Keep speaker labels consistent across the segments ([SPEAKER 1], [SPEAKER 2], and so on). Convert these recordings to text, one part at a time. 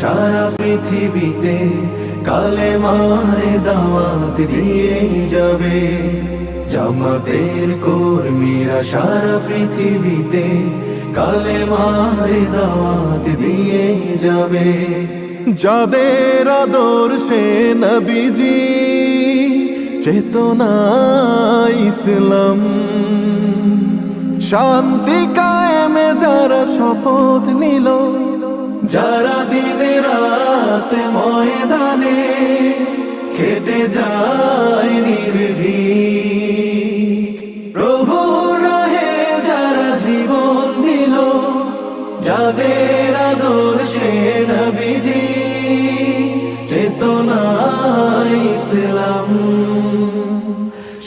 [SPEAKER 1] সারা পৃথিবীতে কালেমার দাওয়াত দিয়ে যাবে। জামাতের কর্মীরা সারা পৃথিবীতে কালেমার দাওয়াত দিয়ে যাবে। যাদের আদর্শে নবীজি চেতনা ইসলাম, শান্তি কায়েমে যারা শপথ নিল, যারা দিনে রাত ময়দানে খেটে যায় নির্ভীক, প্রভুর রাহে যারা জীবন দিল, যাদের আদর্শে নবীজি চেতনা ইসলাম,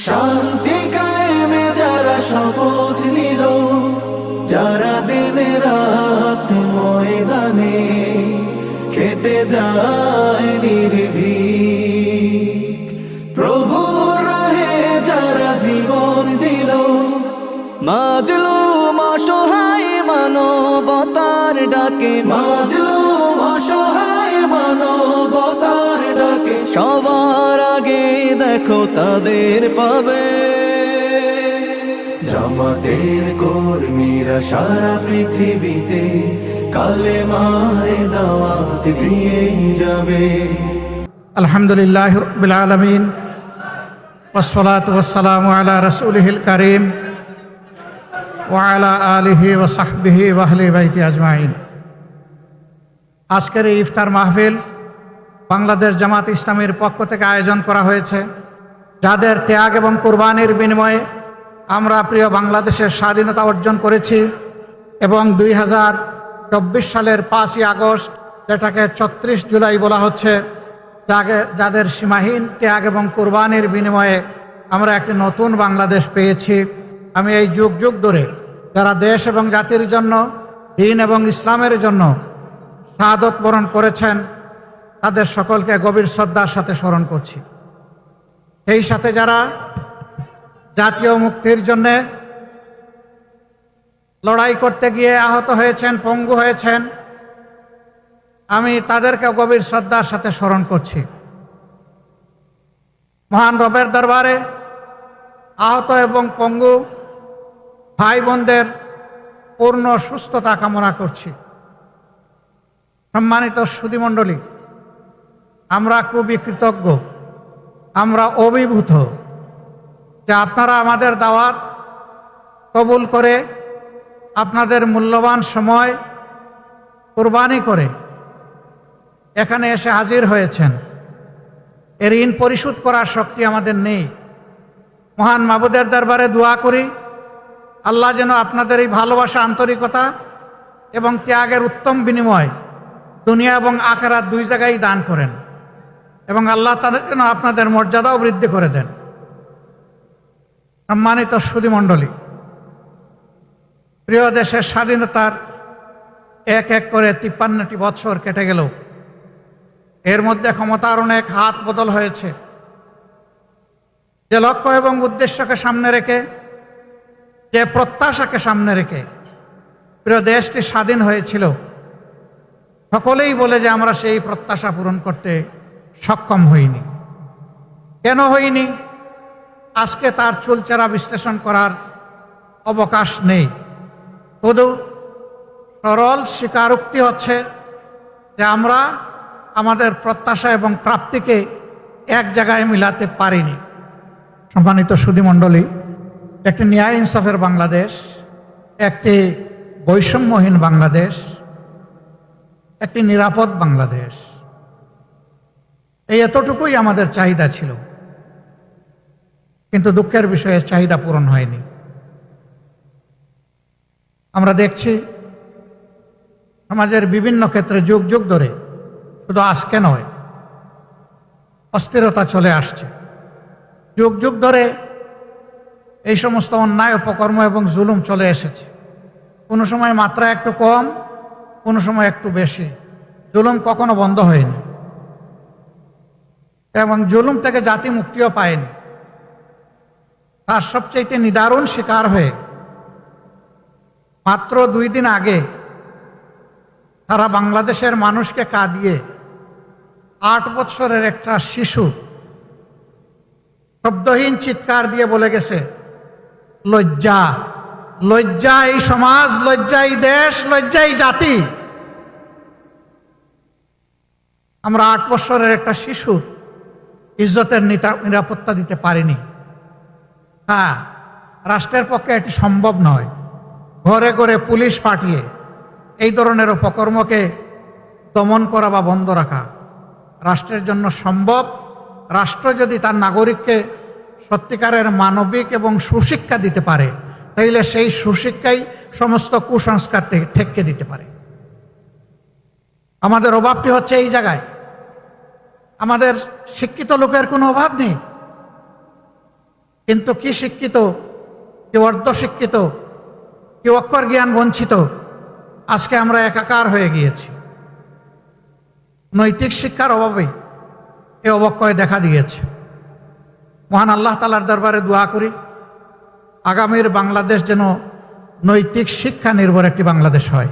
[SPEAKER 1] শান্তি কায়েমে যারা শপথ নিল, যারা দিনে রাত ময়দানে খেটে যায় নির্ভীক, প্রভুর রাহে যারা জীবন দিল, মাজলুম অসহায় মানবতার ডাকে, মাজলুম অসহায় মানবতার ডাকে, সবার আগে দেখো তাদের পাবে। জামাতের কর্মীরা সারা পৃথিবীতে কালেমার দাওয়াত দিয়ে যাবে।
[SPEAKER 2] আলহামদুলিল্লাহি রাব্বিল আলামিন ওয়াসসালাতু ওয়াসসালামু আলা রাসূলিহিল কারীম ওয়া আলা আলিহি ওয়া সাহবিহি ওয়া আহলি বাইতি আজমাইন। আজকের এই ইফতার মাহফিল বাংলাদেশ জামাত ইসলামীর পক্ষ থেকে আয়োজন করা হয়েছে, যাদের ত্যাগ এবং কুরবানির বিনিময়ে আমরা প্রিয় বাংলাদেশের স্বাধীনতা অর্জন করেছি এবং 2024 সালের 5ই আগস্ট, যেটাকে 34 জুলাই বলা হচ্ছে, যাদের সীমাহীন ত্যাগ এবং কুরবানির বিনিময়ে আমরা একটি নতুন বাংলাদেশ পেয়েছি। আমি এই যুগ যুগ ধরে যারা দেশ এবং জাতির জন্য, দ্বীন এবং ইসলামের জন্য শাহাদত বরণ করেছেন, তাদের সকলকে গভীর শ্রদ্ধার সাথে স্মরণ করছি। সেই সাথে যারা জাতীয় মুক্তির জন্যে লড়াই করতে গিয়ে আহত হয়েছেন, পঙ্গু হয়েছেন, আমি তাদেরকে গভীর শ্রদ্ধার সাথে স্মরণ করছি। মহান রবের দরবারে আহত এবং পঙ্গু ভাই বোনদের পূর্ণ সুস্থতা কামনা করছি। সম্মানিত সুধীমণ্ডলী, আমরা খুবই কৃতজ্ঞ, আমরা অভিভূত যে আপনারা আমাদের দাওয়াত কবুল করে আপনাদের মূল্যবান সময় কুরবানি করে এখানে এসে হাজির হয়েছেন। এর ঋণ পরিশোধ করার শক্তি আমাদের নেই। মহান মাবুদের দরবারে দোয়া করি, আল্লাহ যেন আপনাদের এই ভালোবাসা, আন্তরিকতা এবং ত্যাগের উত্তম বিনিময় দুনিয়া এবং আখিরাত দুই জায়গায় দান করেন এবং আল্লাহ তাদের যেন আপনাদের মর্যাদাও বৃদ্ধি করে দেন। সম্মানিত সুধীমণ্ডলী, প্রিয় দেশের স্বাধীনতার এক এক করে 53টি বৎসর কেটে গেল। এর মধ্যে ক্ষমতার অনেক হাত বদল হয়েছে। যে লক্ষ্য এবং উদ্দেশ্যকে সামনে রেখে, যে প্রত্যাশাকে সামনে রেখে প্রিয় দেশটি স্বাধীন হয়েছিল, সকলেই বলে যে আমরা সেই প্রত্যাশা পূরণ করতে সক্ষম হইনি। কেন হইনি? আজকে তার চুলচেরা বিশ্লেষণ করার অবকাশ নেই। শুধু সরল স্বীকারোক্তি হচ্ছে যে আমরা আমাদের প্রত্যাশা এবং প্রাপ্তিকে এক জায়গায় মিলাতে পারিনি। সম্মানিত সুধীমণ্ডলী, একটি ন্যায় ইনসাফের বাংলাদেশ, একটি বৈষম্যহীন বাংলাদেশ, একটি নিরাপদ বাংলাদেশ, এই এতটুকুই আমাদের চাহিদা ছিল। কিন্তু দুঃখের বিষয়ে চাহিদা পূরণ হয়নি। আমরা দেখছি সমাজের বিভিন্ন ক্ষেত্রে যুগ যুগ ধরে, শুধু আজকে নয়, অস্থিরতা চলে আসছে। যুগ যুগ ধরে এই সমস্ত অন্যায়, অপকর্ম এবং জুলুম চলে এসেছে। কোনো সময় মাত্রা একটু কম, কোনো সময় একটু বেশি। জুলুম কখনো বন্ধ হয়নি এবং জুলুম থেকে জাতি মুক্তিও পায়নি। তার সবচেয়ে নিদারুণ শিকার হয়ে মাত্র 2 দিন আগে সারা বাংলাদেশের মানুষকে কাঁদিয়ে 8 বছরের একটা শিশু শব্দহীন চিৎকার দিয়ে বলে গেছে, লজ্জা, লজ্জা এই সমাজ, লজ্জা এই দেশ, লজ্জা এই জাতি। আমরা 8 বছরের একটা শিশু ইজ্জতের নিরাপত্তা দিতে পারিনি। হ্যাঁ, রাষ্ট্রের পক্ষে এটি সম্ভব নয়। ঘরে ঘরে পুলিশ পাঠিয়ে এই ধরনের অপকর্মকে দমন করা বা বন্ধ রাখা রাষ্ট্রের জন্য সম্ভব। রাষ্ট্র যদি তার নাগরিককে সত্যিকারের মানবিক এবং সুশিক্ষা দিতে পারে, তাইলে সেই সুশিক্ষাই সমস্ত কুসংস্কার থেকে ঠেকে দিতে পারে। আমাদের অভাবটি হচ্ছে এই জায়গায়। আমাদের শিক্ষিত লোকের কোনো অভাব নেই, কিন্তু কি শিক্ষিত, কেউ অর্ধশিক্ষিত, কেউ অক্ষর জ্ঞান বঞ্চিত, আজকে আমরা একাকার হয়ে গিয়েছি। নৈতিক শিক্ষার অভাবে এ অবক্ষয় দেখা দিয়েছে। মহান আল্লাহ তাআলার দরবারে দোয়া করি, আগামীর বাংলাদেশ যেন নৈতিক শিক্ষা নির্ভর একটি বাংলাদেশ হয়।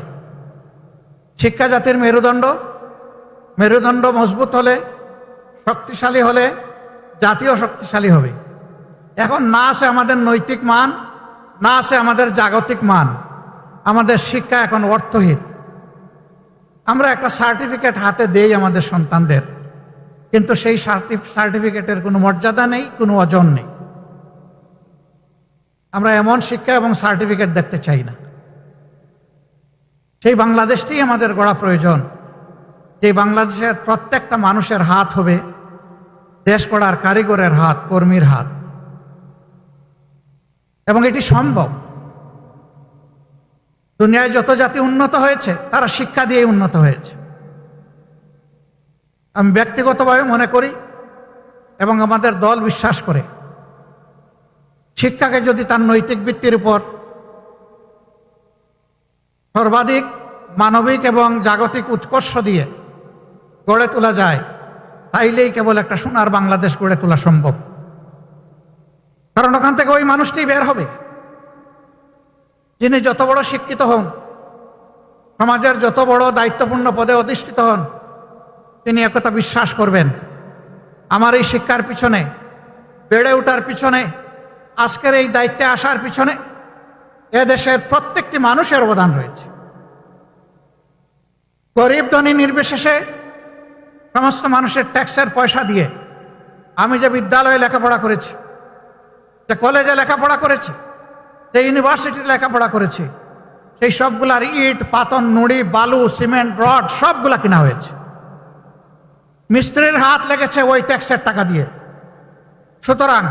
[SPEAKER 2] শিক্ষা জাতির মেরুদণ্ড, মেরুদণ্ড মজবুত হলে, শক্তিশালী হলে জাতীয় শক্তিশালী হবে। এখন না আছে আমাদের নৈতিক মান, না আছে আমাদের জাগতিক মান। আমাদের শিক্ষা এখন অর্থহীন। আমরা একটা সার্টিফিকেট হাতে দেই আমাদের সন্তানদের, কিন্তু সেই সার্টিফিকেটের কোনো মর্যাদা নেই, কোনো ওজন নেই। আমরা এমন শিক্ষা এবং সার্টিফিকেট দেখতে চাই না। সেই বাংলাদেশটি আমাদের গড়া প্রয়োজন, যে বাংলাদেশের প্রত্যেকটা মানুষের হাত হবে দেশ গড়ার কারিগরের হাত, কর্মীর হাত, এবং এটি সম্ভব। দুনিয়ায় যত জাতি উন্নত হয়েছে তারা শিক্ষা দিয়ে উন্নত হয়েছে। আমি ব্যক্তিগতভাবে মনে করি এবং আমাদের দল বিশ্বাস করে, শিক্ষাকে যদি তার নৈতিক ভিত্তির উপর সর্বাধিক মানবিক এবং জাগতিক উৎকর্ষ দিয়ে গড়ে তোলা যায়, তাইলেই কেবল একটা সোনার বাংলাদেশ গড়ে তোলা সম্ভব। কারণ ওখান থেকে ওই মানুষটি বের হবে যিনি যত বড় শিক্ষিত হন, সমাজের যত বড় দায়িত্বপূর্ণ পদে অধিষ্ঠিত হন, তিনি একথা বিশ্বাস করবেন, আমার এই শিক্ষার পিছনে, বেড়ে ওঠার পিছনে, আজকের এই দায়িত্বে আসার পিছনে এদেশের প্রত্যেকটি মানুষের অবদান রয়েছে। গরিব ধনী নির্বিশেষে সমস্ত মানুষের ট্যাক্সের পয়সা দিয়ে আমি যে বিদ্যালয়ে লেখাপড়া করেছি, যে কলেজে লেখাপড়া করেছি, যে ইউনিভার্সিটিতে লেখাপড়া করেছি, সেই সবগুলার ইট, পাতন, নুড়ি, বালু, সিমেন্ট, রড সবগুলা কিনা হয়েছে। মিস্ত্রির হাত লেগেছে ওই ট্যাক্সের টাকা দিয়ে। সুতরাং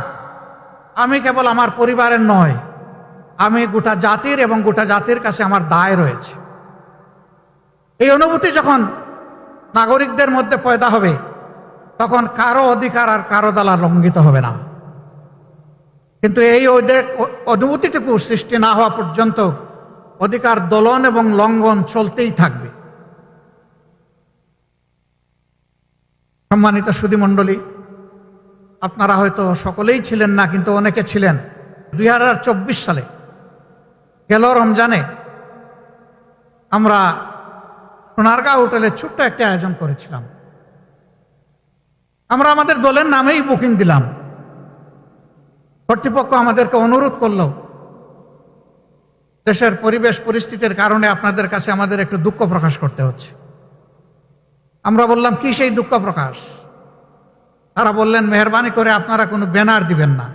[SPEAKER 2] আমি কেবল আমার পরিবারের নয়, আমি গোটা জাতির এবং গোটা জাতির কাছে আমার দায় রয়েছে। এই অনুভূতি যখন নাগরিকদের মধ্যে পয়দা হবে, তখন কারো অধিকার আর কারো দ্বারা লঙ্ঘিত হবে না। কিন্তু এই অনুভূতিটুকু সৃষ্টি না হওয়া পর্যন্ত অধিকার দোলন এবং লঙ্ঘন চলতেই থাকবে। সম্মানিত সুধী মণ্ডলী, আপনারা হয়তো সকলেই ছিলেন না, কিন্তু অনেকে ছিলেন। 2024 সালে গেল রমজানে আমরা সোনারগাঁও হোটেলে ছোট্ট একটা আয়োজন করেছিলাম। আমরা আমাদের দলের নামেই বুকিং দিলাম। কর্তৃপক্ষ আমাদেরকে অনুরোধ করল, দেশের পরিবেশ পরিস্থিতির কারণে আপনাদের কাছে আমাদের একটু দুঃখ প্রকাশ করতে হচ্ছে। আমরা বললাম, কি সেই দুঃখ প্রকাশ? তারা বললেন, মেহরবানি করে আপনারা কোনো ব্যানার দিবেন না।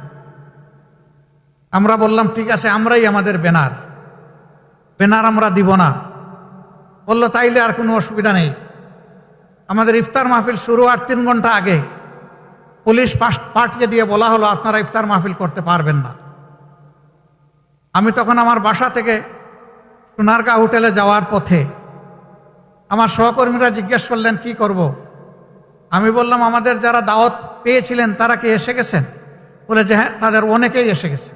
[SPEAKER 2] আমরা বললাম, ঠিক আছে, আমরাই আমাদের ব্যানার আমরা দিব না। বললো, তাইলে আর কোনো অসুবিধা নেই। আমাদের ইফতার মাহফিল শুরু হওয়ার 3 ঘন্টা আগে পুলিশ পাঠিয়ে দিয়ে বলা হলো, আপনারা ইফতার মাহফিল করতে পারবেন না। আমি তখন আমার বাসা থেকে সোনারগাঁও হোটেলে যাওয়ার পথে আমার সহকর্মীরা জিজ্ঞেস করলেন, কি করব? আমি বললাম, আমাদের যারা দাওয়াত পেয়েছিলেন তারা কি এসে গেছেন? বলে যে হ্যাঁ, তাদের অনেকেই এসে গেছে।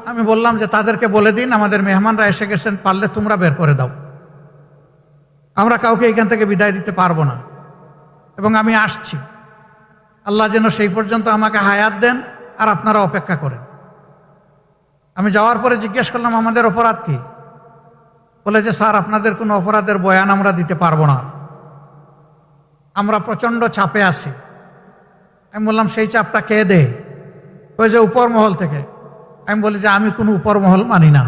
[SPEAKER 2] আমি বললাম যে তাদেরকে বলে দিন আমাদের মেহমানরা এসে গেছেন, পারলে তোমরা বের করে দাও, আমরা কাউকে এখান থেকে বিদায় দিতে পারবো না, এবং আমি আসছি। আল্লাহ যেন সেই পর্যন্ত আমাকে হায়াত দেন, আর আপনারা অপেক্ষা করেন। আমি যাওয়ার পরে জিজ্ঞেস করলাম, আমাদের অপরাধ কি? বলে যে স্যার আপনাদের কোনো অপরাধের বয়ান আমরা দিতে পারবো না, আমরা প্রচণ্ড চাপে আছি। আমি বললাম সেই চাপটা কে দে? ওই যে উপর মহল থেকে। আমি বলি যে আমি কোনো উপর মহল মানি না,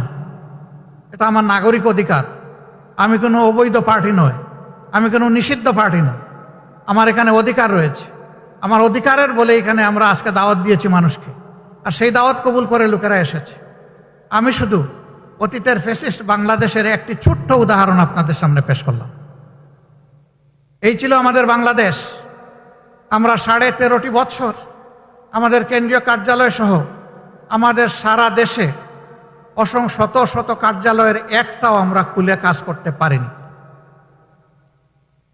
[SPEAKER 2] এটা আমার নাগরিক অধিকার। আমি কোনো অবৈধ পার্টি নয়, আমি কোনো নিষিদ্ধ পার্টি নয়, আমার এখানে অধিকার রয়েছে। আমার অধিকারের বলে এখানে আমরা আজকে দাওয়াত দিয়েছি মানুষকে, আর সেই দাওয়াত কবুল করে লোকেরা এসেছে। আমি শুধু অতীতের ফ্যাসিস্ট বাংলাদেশের একটি ছোট্ট উদাহরণ আপনাদের সামনে পেশ করলাম। এই ছিল আমাদের বাংলাদেশ। আমরা 13.5 বছর আমাদের কেন্দ্রীয় কার্যালয় সহ আমাদের সারা দেশে শত শত কার্যালয়ের একটাও আমরা খুলে কাজ করতে পারিনি।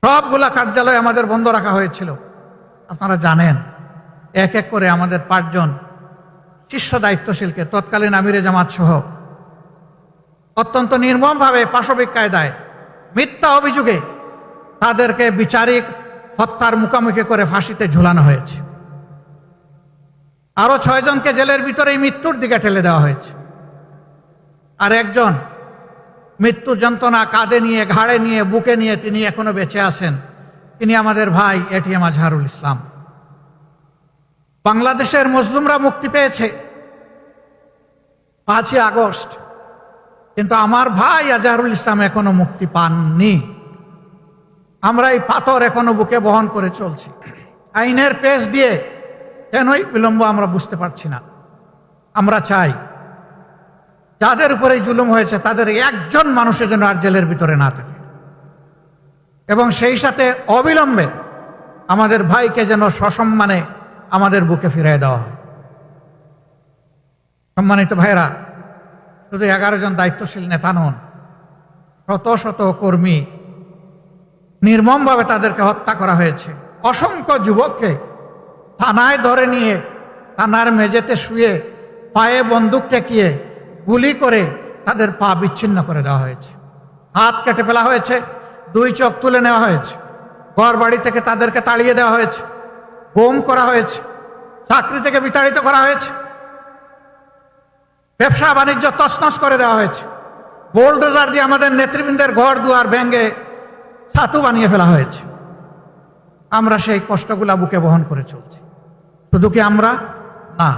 [SPEAKER 2] সবগুলা কার্যালয় আমাদের বন্ধ রাখা হয়েছিল। আপনারা জানেন, এক এক করে আমাদের 5 জন শীর্ষ দায়িত্বশীলকে তৎকালীন আমিরে জামাত সহ অত্যন্ত নির্মমভাবে পাশবিক কায়দায় মিথ্যা অভিযোগে তাদেরকে বিচারিক হত্যার মুখোমুখি করে ফাঁসিতে ঝুলানো হয়েছে। আরো 6 জনকে জেলের ভিতরেই মৃত্যুর দিকে ঠেলে দেওয়া হয়েছে। আর একজন মৃত্যু যন্ত্রণা কাঁধে নিয়ে, ঘাড়ে নিয়ে, বুকে নিয়ে তিনি এখনো বেঁচে আছেন। তিনি আমাদের ভাই এটিএম আজহারুল ইসলাম। বাংলাদেশের মজলুমরা মুক্তি পেয়েছে 5ই আগস্ট, কিন্তু আমার ভাই আজহারুল ইসলাম এখনো মুক্তি পাননি। আমরা এই পাথর এখনো বুকে বহন করে চলছি। আইনের পেশ দিয়ে কেনই বিলম্ব আমরা বুঝতে পারছি না। আমরা চাই যাদের উপরে জুলুম হয়েছে তাদের একজন মানুষের জন্য আর জেলের ভিতরে না থাকে, এবং সেই সাথে অবিলম্বে আমাদের ভাইকে যেন সসম্মানে আমাদের বুকে ফিরিয়ে দেওয়া হয়। সম্মানিত ভাইরা, শুধু 11 জন দায়িত্বশীল নেতা নন, শত শত কর্মী নির্মমভাবে তাদেরকে হত্যা করা হয়েছে। অসংখ্য যুবককে থানায় ধরে নিয়ে থানার মেঝেতে শুয়ে পায়ে বন্দুক ঠেকিয়ে গুলি করে তাদের পা বিচ্ছিন্ন করে দেওয়া হয়েছে, হাত কেটে ফেলা হয়েছে, 2 চোখ তুলে নেওয়া হয়েছে, ঘর বাড়ি থেকে তাদেরকে তাড়িয়ে দেওয়া হয়েছে, গুম করা হয়েছে, চাকরি থেকে বিতাড়িত করা হয়েছে, ব্যবসা বাণিজ্য তছনছ করে দেওয়া হয়েছে, বোলডোজার দিয়ে আমাদের নেতৃবৃন্দের ঘর দুয়ার ভেঙে ছাতু বানিয়ে ফেলা হয়েছে। আমরা সেই কষ্টগুলা বুকে বহন করে চলছি। শুধু কি আমরা না,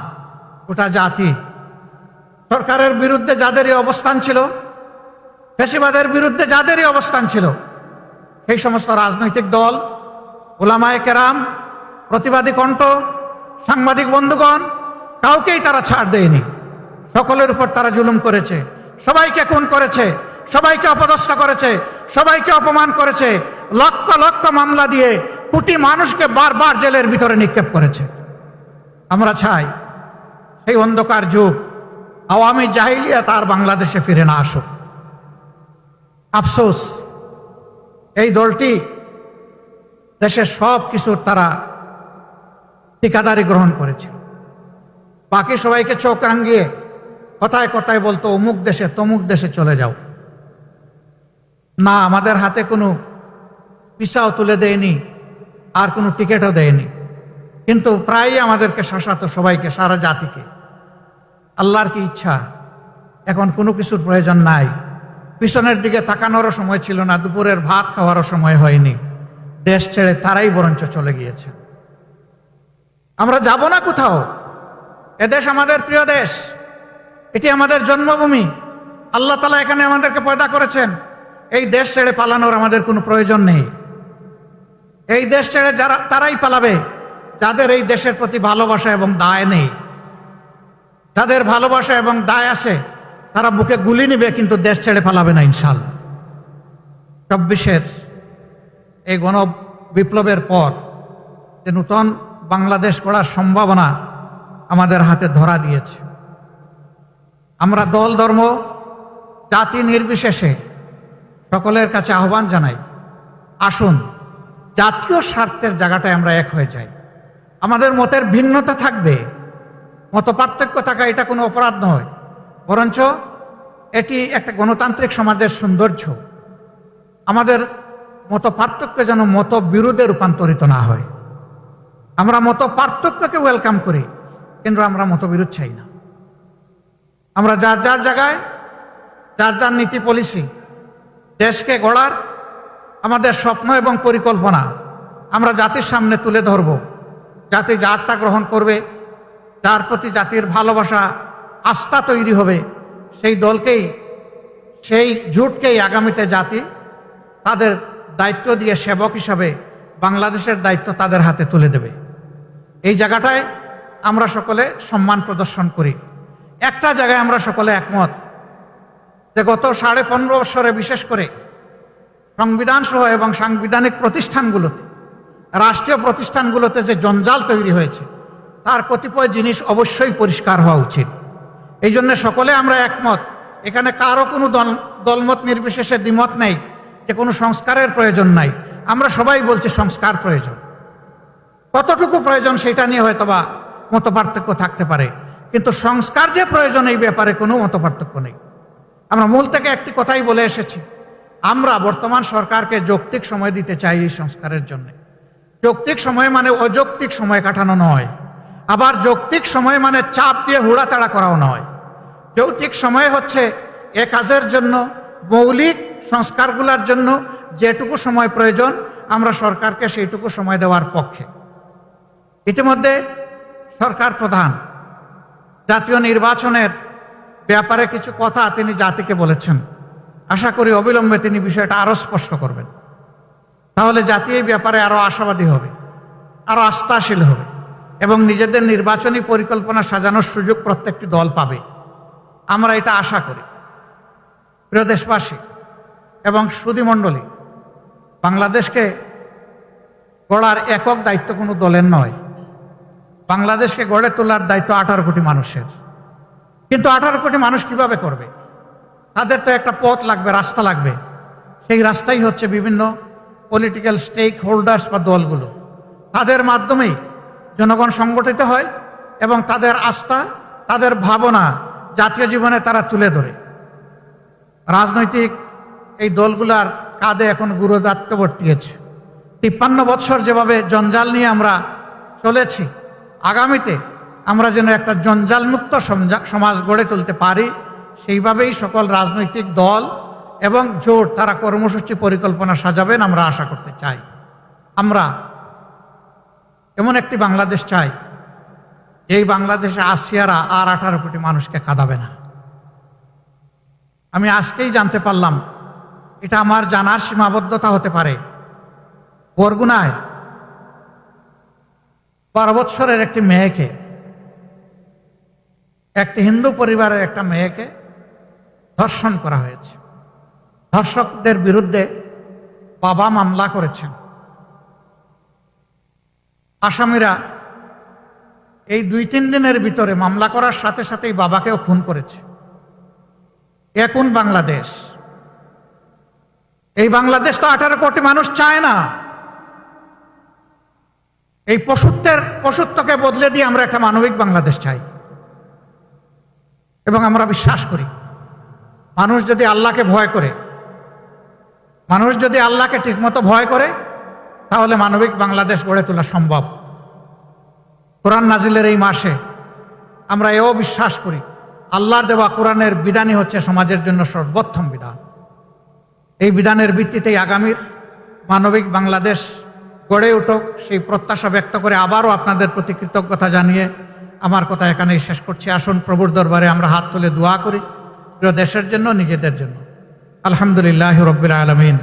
[SPEAKER 2] গোটা জাতি। সরকারের বিরুদ্ধে যাদেরই অবস্থান ছিল, ফ্যাসিবাদের বিরুদ্ধে যাদেরই অবস্থান ছিল, সেই সমস্ত রাজনৈতিক দল, উলামায়ে কেরাম, প্রতিবাদী কণ্ঠ, সাংবাদিক বন্ধুগণ, কাউকেই তারা ছাড় দেয়নি। সকলের উপর তারা জুলুম করেছে, সবাইকে খুন করেছে, সবাইকে অপদস্থ করেছে, সবাইকে অপমান করেছে, লক্ষ লক্ষ মামলা দিয়ে কোটি মানুষকে বারবার জেলের ভিতরে নিক্ষেপ করেছে। আমরা চাই সেই অন্ধকার যুগ, আওয়ামী জাহিলিয়াত আর বাংলাদেশে ফিরে না আসুক। আফসোস, এই দলটি দেশের সব কিছুর তারা ঠিকাদারি গ্রহণ করেছিল। বাকি সবাইকে চোখ রাঙিয়ে কথায় কথায় বলতো অমুক দেশে তমুক দেশে চলে যাও। না, আমাদের হাতে কোনো ভিসাও তুলে দেয়নি, আর কোনো টিকিটও দেয়নি, কিন্তু প্রায়ই আমাদেরকে শাসাতো, সবাইকে, সারা জাতিকে। আল্লাহর কি ইচ্ছা, এখন কোনো কিছুর প্রয়োজন নাই। পিছনের দিকে তাকানোরও সময় ছিল না, দুপুরের ভাত খাওয়ারও সময় হয়নি। দেশ ছেড়ে তারাই বরঞ্চ চলে গিয়েছে। আমরা যাব না কোথাও। এদেশ আমাদের প্রিয় দেশ, এটি আমাদের জন্মভূমি। আল্লাহ তাআলা এখানে আমাদেরকে পয়দা করেছেন। এই দেশ ছেড়ে পালানোর আমাদের কোনো প্রয়োজন নেই। এই দেশ ছেড়ে তারাই পালাবে যাদের এই দেশের প্রতি ভালোবাসা এবং দায় নেই। যাদের ভালোবাসা এবং দায় আছে তারা বুকে গুলি নিবে, কিন্তু দেশ ছেড়ে পালাবে না ইনশাআল্লাহ। 24-এর এই গণ বিপ্লবের পর যে নূতন বাংলাদেশ গড়ার সম্ভাবনা আমাদের হাতে ধরা দিয়েছে। আমরা দল, ধর্ম, জাতি নির্বিশেষে সকলের কাছে আহ্বান জানাই, আসুন জাতীয় স্বার্থের জায়গাটায় আমরা এক হয়ে যাই। আমাদের মতের ভিন্নতা থাকবে, মত পার্থক্য থাকা এটা কোনো অপরাধ নয়, বরঞ্চ এটি একটা গণতান্ত্রিক সমাজের সৌন্দর্য। আমাদের মত পার্থক্য যেন মত বিরোধে রূপান্তরিত না হয়। আমরা মত পার্থক্যকে ওয়েলকাম করি, কিন্তু আমরা মতবিরোধ চাই না। আমরা যার যার জায়গায় যার যার নীতি পলিসি দেশকে গড়ার আমাদের স্বপ্ন এবং পরিকল্পনা আমরা জাতির সামনে তুলে ধরব। জাতি যারটা গ্রহণ করবে, যার প্রতি জাতির ভালোবাসা আস্থা তৈরি হবে, সেই দলকেই, সেই জোটকেই আগামীতে জাতি তাদের দায়িত্ব দিয়ে সেবক হিসাবে বাংলাদেশের দায়িত্ব তাদের হাতে তুলে দেবে। এই জায়গাটায় আমরা সকলে সম্মান প্রদর্শন করি। একটা জায়গায় আমরা সকলে একমত যে গত 15.5 বছরে বিশেষ করে সংবিধান সহ এবং সাংবিধানিক প্রতিষ্ঠানগুলোতে, রাষ্ট্রীয় প্রতিষ্ঠানগুলোতে যে জঞ্জাল তৈরি হয়েছে তার কতিপয় জিনিস অবশ্যই পরিষ্কার হওয়া উচিত। এই জন্য সকলে আমরা একমত, এখানে কারো কোনো দলমত নির্বিশেষে দ্বিমত নেই যে কোনো সংস্কারের প্রয়োজন নাই। আমরা সবাই বলছি সংস্কার প্রয়োজন। কতটুকু প্রয়োজন সেটা নিয়ে হয়তোবা মতপার্থক্য থাকতে পারে, কিন্তু সংস্কার যে প্রয়োজন এই ব্যাপারে কোনো মতপার্থক্য নেই। আমরা মূল থেকে একটি কথাই বলে এসেছি, আমরা বর্তমান সরকারকে যৌক্তিক সময় দিতে চাই এই সংস্কারের জন্য। যৌক্তিক সময় মানে অযৌক্তিক সময় কাটানো নয়, আবার যৌক্তিক সময় মানে চাপ দিয়ে হুড়াতাড়া করাও নয়। যৌক্তিক সময় হচ্ছে এ কাজের জন্য, মৌলিক সংস্কারগুলোর জন্য যেটুকু সময় প্রয়োজন আমরা সরকারকে সেইটুকু সময় দেওয়ার পক্ষে। ইতিমধ্যে সরকার প্রধান জাতীয় নির্বাচনের ব্যাপারে কিছু কথা তিনি জাতিকে বলেছেন। আশা করি অবিলম্বে তিনি বিষয়টা আরও স্পষ্ট করবেন, তাহলে জাতি এই ব্যাপারে আরও আশাবাদী হবে, আরও আস্থাশীল হবে এবং নিজেদের নির্বাচনী পরিকল্পনা সাজানোর সুযোগ প্রত্যেকটি দল পাবে। আমরা এটা আশা করি। প্রিয় দেশবাসী এবং সুধীমণ্ডলী, বাংলাদেশকে গড়ার একক দায়িত্ব কোনো দলের নয়। বাংলাদেশকে গড়ে তোলার দায়িত্ব 18 কোটি মানুষের। কিন্তু 18 কোটি মানুষ কিভাবে করবে? তাদের তো একটা পথ লাগবে, রাস্তা লাগবে। সেই রাস্তাই হচ্ছে বিভিন্ন পলিটিক্যাল স্টেক হোল্ডার্স বা দলগুলো। তাদের মাধ্যমেই জনগণ সংগঠিত হয় এবং তাদের আস্থা, তাদের ভাবনা জাতীয় জীবনে তারা তুলে ধরে। রাজনৈতিক এই দলগুলার কাঁধে এখন গুরুদায়িত্ব বর্তিয়েছে। 53 বছর যেভাবে জঞ্জাল নিয়ে আমরা চলেছি, আগামীতে আমরা যেন একটা জঞ্জালমুক্ত সমাজ গড়ে তুলতে পারি, সেইভাবেই সকল রাজনৈতিক দল এবং জোট তারা কর্মসূচি পরিকল্পনা সাজাবেন আমরা আশা করতে চাই। আমরা এমন একটি বাংলাদেশ চাই, এই বাংলাদেশে আসিয়ারা আর 18 কোটি মানুষকে কাঁদাবে না। আমি আজকেই জানতে পারলাম, এটা আমার জানার সীমাবদ্ধতা হতে পারে, বরগুনায় 12 বছরের একটি মেয়েকে, একটি হিন্দু পরিবারের একটা মেয়েকে ধর্ষণ করা হয়েছে। ধর্ষকদের বিরুদ্ধে বাবা মামলা করেছেন। আসামিরা এই 2-3 দিনের ভিতরে মামলা করার সাথে সাথেই বাবাকেও খুন করেছে। এখন বাংলাদেশ, এই বাংলাদেশ তো 18 কোটি মানুষ চায় না। এই পশুত্বকে বদলে দিয়ে আমরা একটা মানবিক বাংলাদেশ চাই এবং আমরা বিশ্বাস করি মানুষ যদি আল্লাহকে ভয় করে, মানুষ যদি আল্লাহকে ঠিকমতো ভয় করে, তাহলে মানবিক বাংলাদেশ গড়ে তোলা সম্ভব। কোরআন নাজিলের এই মাসে আমরা এও বিশ্বাস করি আল্লাহর দেওয়া কোরআনের বিধানই হচ্ছে সমাজের জন্য সর্বোত্তম বিধান। এই বিধানের ভিত্তিতেই আগামীর মানবিক বাংলাদেশ গড়ে উঠুক, সেই প্রত্যাশা ব্যক্ত করে আবারও আপনাদের প্রতি কৃতজ্ঞতা জানিয়ে আমার কথা এখানেই শেষ করছি। আসুন প্রভুর দরবারে আমরা হাত তুলে দোয়া করি, প্রিয় দেশের জন্য, নিজেদের জন্য। আলহামদুলিল্লাহি রাব্বিল আলামিন,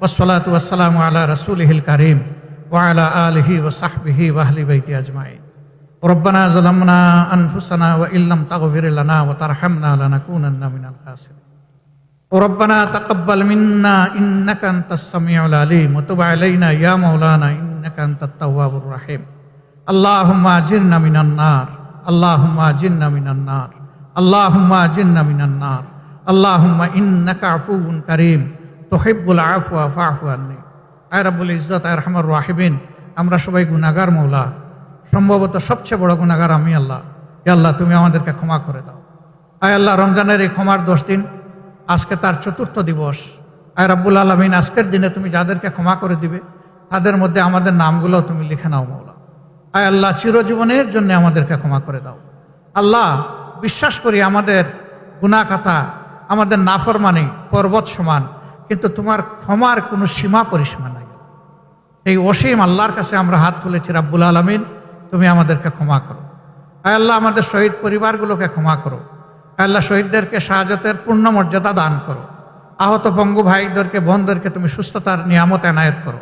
[SPEAKER 2] ওয়াসসালাতু ওয়াসসালামু আলা রাসূলিহিল কারীম ওয়া আলা আলিহি ওয়া সাহবিহি ওয়া আহলি বাইতি আজমাইন। রব্বানা যালামনা আনফুসানা ওয়া ইল্লাম তাগফির লানা ওয়া তারহামনা লানাকুনান্না মিনাল খাসিরিন। ربنا تقبل منا إنك أنت السميع العليم وتب علينا يا مولانا إنك أنت التواب الرحيم. اللهم أجرنا من النار، اللهم أجرنا من النار، اللهم أجرنا من النار، اللهم إنك عفو كريم تحب العفو فاعف عني। আয় রব্বুল ইজ্জত, আয় রহমার রাহিমিন, আমরা সবাই গুনাহগার মওলা, সম্ভবত সবচেয়ে বড় গুনাহগার আমি আল্লাহ। ইয়া আল্লাহ, তুমি আমাদেরকে ক্ষমা করে দাও। আয় আল্লাহ, রমজানের এই ক্ষমার 10 দিন, আজকে তার 4র্থ দিবস। আয় রব্বুল আলামিন, আজকের দিনে তুমি যাদেরকে ক্ষমা করে দিবে তাদের মধ্যে আমাদের নামগুলো তুমি লিখে নাও মওলা। আয় আল্লাহ, চিরজীবনের জন্য আমাদেরকে ক্ষমা করে দাও। আল্লাহ, বিশ্বাস করি আমাদের গুনাহ খাতা, আমাদের নাফরমানি পর্বত সমান, কিন্তু তোমার ক্ষমার কোনো সীমা পরিসীমা নাই। এই অসীম আল্লাহর কাছে আমরা হাত তুলেছি, রাব্বুল আলামিন তুমি আমাদেরকে ক্ষমা করো। আয় আল্লাহ আমাদের শহীদ পরিবারগুলোকে ক্ষমা করো। আয় আল্লাহ শহীদদেরকে শাহাদাতের পূর্ণ মর্যাদা দান করো। আহত পঙ্গু ভাইদেরকে বোনদেরকে তুমি সুস্থতার নিয়ামত এনায়েত করো।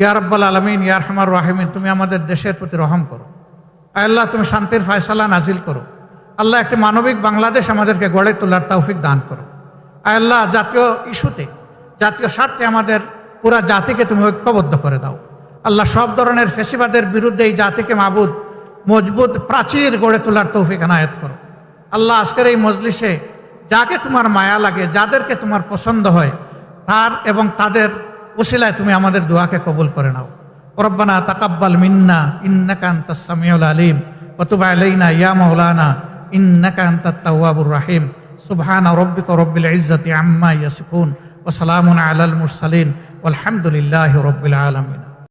[SPEAKER 2] ইয়া রাব্বুল আলামিন ইয়া আরহামার রাহিমিন তুমি আমাদের দেশের প্রতি রহম করো। আয় আল্লাহ তুমি শান্তির ফয়সালা নাজিল করো। আল্লাহ একটি মানবিক বাংলাদেশ আমাদেরকে গড়ে তোলার তৌফিক দান করো। আয় আল্লাহ জাতীয় ইস্যুতে, জাতীয় স্বার্থে আমাদের পুরা জাতিকে তুমি ঐক্যবদ্ধ করে দাও। আল্লাহ সব ধরনের ফেসিবাদের বিরুদ্ধে এই জাতিকে মাবুদ মজবুত প্রাচীর গড়ে তোলার তৌফিক এনায়েত করো। আল্লাহ আজকের এই মজলিসে যাকে তোমার মায়া লাগে, যাদেরকে তোমার পছন্দ হয়, তার এবং তাদের ওসিলায় তুমি আমাদের দোয়াকে কবুল করে নাও। রব্বানা তাকাব্বাল মিন্না ইন্নাকা আনতাস সামিউল আলিম ওয়া তুব আলাইনা ইয়া মাওলানা ইন্নাকা আনতাত তাওয়াবুর রাহিম। সুবহানা রাব্বিকা রাব্বিল ইজ্জাতি আম্মা ইয়াসিফুন ওয়া সালামুন আলাল মুরসালিন ওয়ালহামদুলিল্লাহি রাব্বিল আলামিন।